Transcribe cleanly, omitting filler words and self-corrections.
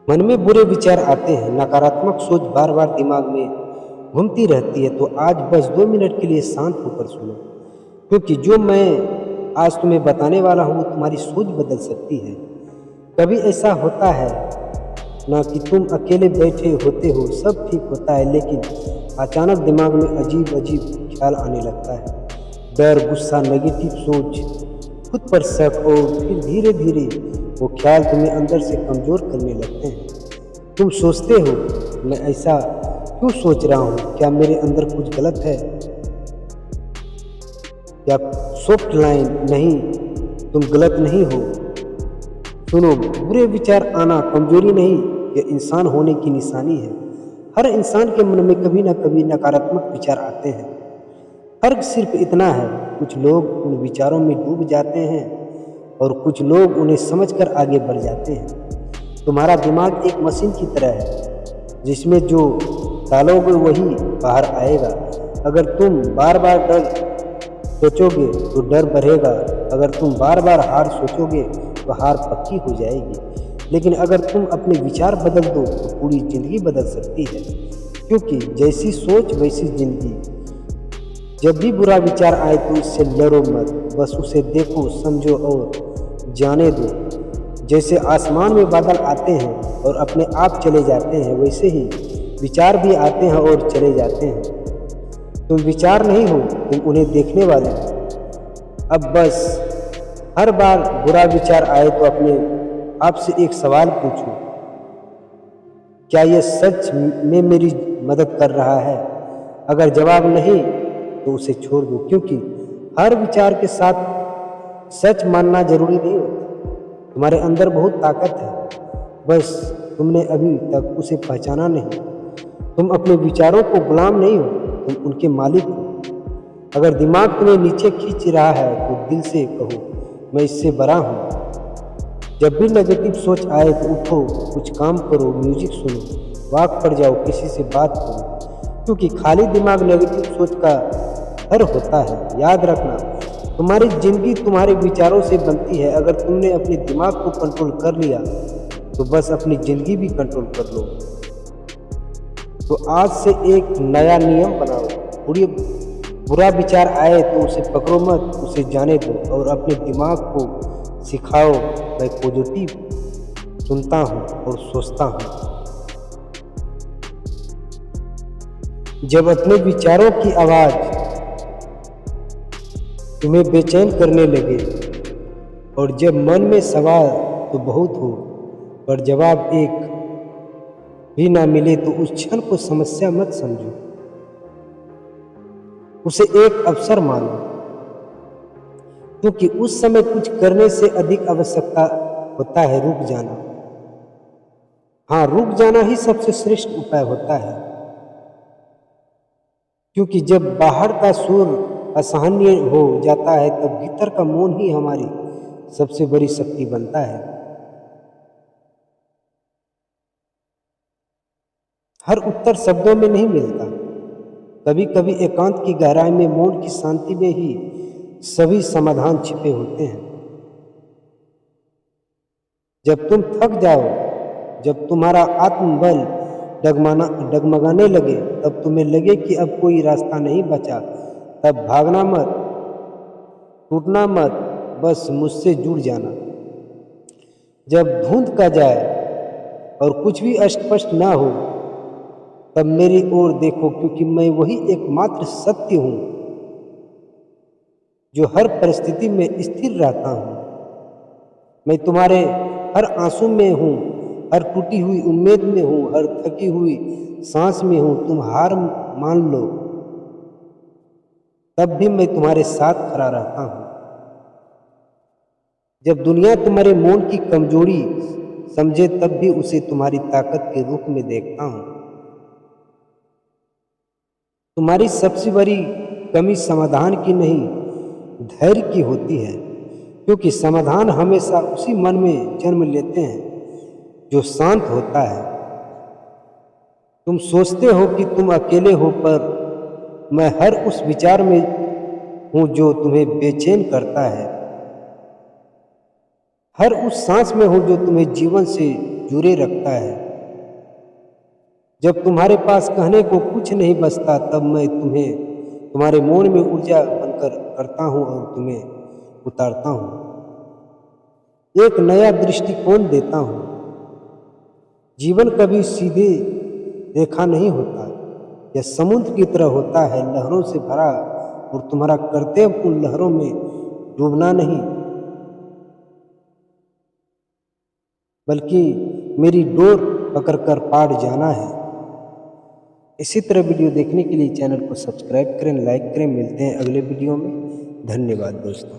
मन में बुरे विचार आते हैं, नकारात्मक सोच बार बार दिमाग में घूमती रहती है, तो आज बस 2 मिनट के लिए शांत होकर सुनो। क्योंकि जो मैं आज तुम्हें बताने वाला हूँ, तुम्हारी सोच बदल सकती है। कभी ऐसा होता है ना कि तुम अकेले बैठे होते हो, सब ठीक होता है, लेकिन अचानक दिमाग में अजीब अजीब ख्याल आने लगता है। डर, गुस्सा, नेगेटिव सोच, खुद पर शक, और फिर धीरे धीरे वो ख्याल तुम्हें अंदर से कमज़ोर करने लगते हैं। तुम सोचते हो, मैं ऐसा क्यों सोच रहा हूँ? क्या मेरे अंदर कुछ गलत है? क्या सॉफ्ट लाइन नहीं, तुम गलत नहीं हो। सुनो, बुरे विचार आना कमजोरी नहीं, ये इंसान होने की निशानी है। हर इंसान के मन में कभी ना कभी नकारात्मक विचार आते हैं। फर्क सिर्फ इतना है, कुछ लोग उन विचारों में डूब जाते हैं और कुछ लोग उन्हें समझकर आगे बढ़ जाते हैं। तुम्हारा दिमाग एक मशीन की तरह है, जिसमें जो डालोगे वही बाहर आएगा। अगर तुम बार बार डर सोचोगे तो डर बढ़ेगा, अगर तुम बार बार हार सोचोगे तो हार पक्की हो जाएगी। लेकिन अगर तुम अपने विचार बदल दो तो पूरी जिंदगी बदल सकती है, क्योंकि जैसी सोच वैसी जिंदगी। जब भी बुरा विचार आए तो इससे लड़ो मत, बस उसे देखो, समझो और जाने दो। जैसे आसमान में बादल आते हैं और अपने आप चले जाते हैं, वैसे ही विचार भी आते हैं और चले जाते हैं। तुम विचार नहीं हो, तुम उन्हें देखने वाले हो। अब बस हर बार बुरा विचार आए तो अपने आप से एक सवाल पूछो, क्या यह सच में मेरी मदद कर रहा है? अगर जवाब नहीं तो उसे छोड़ दो, क्योंकि हर विचार के साथ सच मानना जरूरी नहीं होता। तुम्हारे अंदर बहुत ताकत है, बस तुमने अभी तक उसे पहचाना नहीं। तुम अपने विचारों को गुलाम नहीं हो, तुम उनके मालिक हो। अगर दिमाग तुम्हें नीचे खींच रहा है तो दिल से कहो, मैं इससे बड़ा हूँ। जब भी नेगेटिव सोच आए तो उठो, कुछ काम करो, म्यूजिक सुनो, वॉक पर जाओ, किसी से बात करो, क्योंकि खाली दिमाग नेगेटिव सोच का घर होता है। याद रखना, तुम्हारी जिंदगी तुम्हारे विचारों से बनती है। अगर तुमने अपने दिमाग को कंट्रोल कर लिया तो बस अपनी जिंदगी भी कंट्रोल कर लो। तो आज से एक नया नियम बनाओ, बुरा विचार आए तो उसे पकड़ो मत, उसे जाने दो और अपने दिमाग को सिखाओ, मैं पॉजिटिव सुनता हूँ और सोचता हूँ। जब अपने विचारों की आवाज़ तुम्हें बेचैन करने लगे और जब मन में सवाल तो बहुत हो पर जवाब एक भी ना मिले, तो उस क्षण को समस्या मत समझो, उसे एक अवसर मानो, क्योंकि उस समय कुछ करने से अधिक आवश्यकता होता है रुक जाना। हाँ, रुक जाना ही सबसे श्रेष्ठ उपाय होता है, क्योंकि जब बाहर का शोर असहनीय हो जाता है तब भीतर का मौन ही हमारी सबसे बड़ी शक्ति बनता है। हर उत्तर शब्दों में नहीं मिलता, कभी कभी एकांत की गहराई में, मौन की शांति में ही सभी समाधान छिपे होते हैं। जब तुम थक जाओ, जब तुम्हारा आत्मबल डगमगाने लगे, तब तुम्हें लगे कि अब कोई रास्ता नहीं बचा, तब भागना मत, टूटना मत, बस मुझसे जुड़ जाना। जब धुंध का जाए और कुछ भी स्पष्ट ना हो, तब मेरी ओर देखो, क्योंकि मैं वही एकमात्र सत्य हूँ जो हर परिस्थिति में स्थिर रहता हूँ। मैं तुम्हारे हर आंसू में हूँ, हर टूटी हुई उम्मीद में हूँ, हर थकी हुई सांस में हूँ। तुम हार मान लो तब भी मैं तुम्हारे साथ खड़ा रहता हूँ। जब दुनिया तुम्हारे मौन की कमजोरी समझे, तब भी उसे तुम्हारी ताकत के रूप में देखता हूँ। तुम्हारी सबसे बड़ी कमी समाधान की नहीं, धैर्य की होती है, क्योंकि समाधान हमेशा उसी मन में जन्म लेते हैं जो शांत होता है। तुम सोचते हो कि तुम अकेले हो, पर मैं हर उस विचार में हूँ जो तुम्हें बेचैन करता है, हर उस सांस में हूँ जो तुम्हें जीवन से जुड़े रखता है। जब तुम्हारे पास कहने को कुछ नहीं बचता, तब मैं तुम्हें तुम्हारे मौन में ऊर्जा बनकर करता हूँ और तुम्हें उतारता हूँ। एक नया दृष्टिकोण देता हूँ। जीवन कभी सीधे रेखा नहीं होता, यह समुद्र की तरह होता है, लहरों से भरा, और तुम्हारा कर्तव्य उन लहरों में डूबना नहीं, बल्कि मेरी डोर पकड़कर पार जाना है। इसी तरह वीडियो देखने के लिए चैनल को सब्सक्राइब करें, लाइक करें। मिलते हैं अगले वीडियो में। धन्यवाद दोस्तों।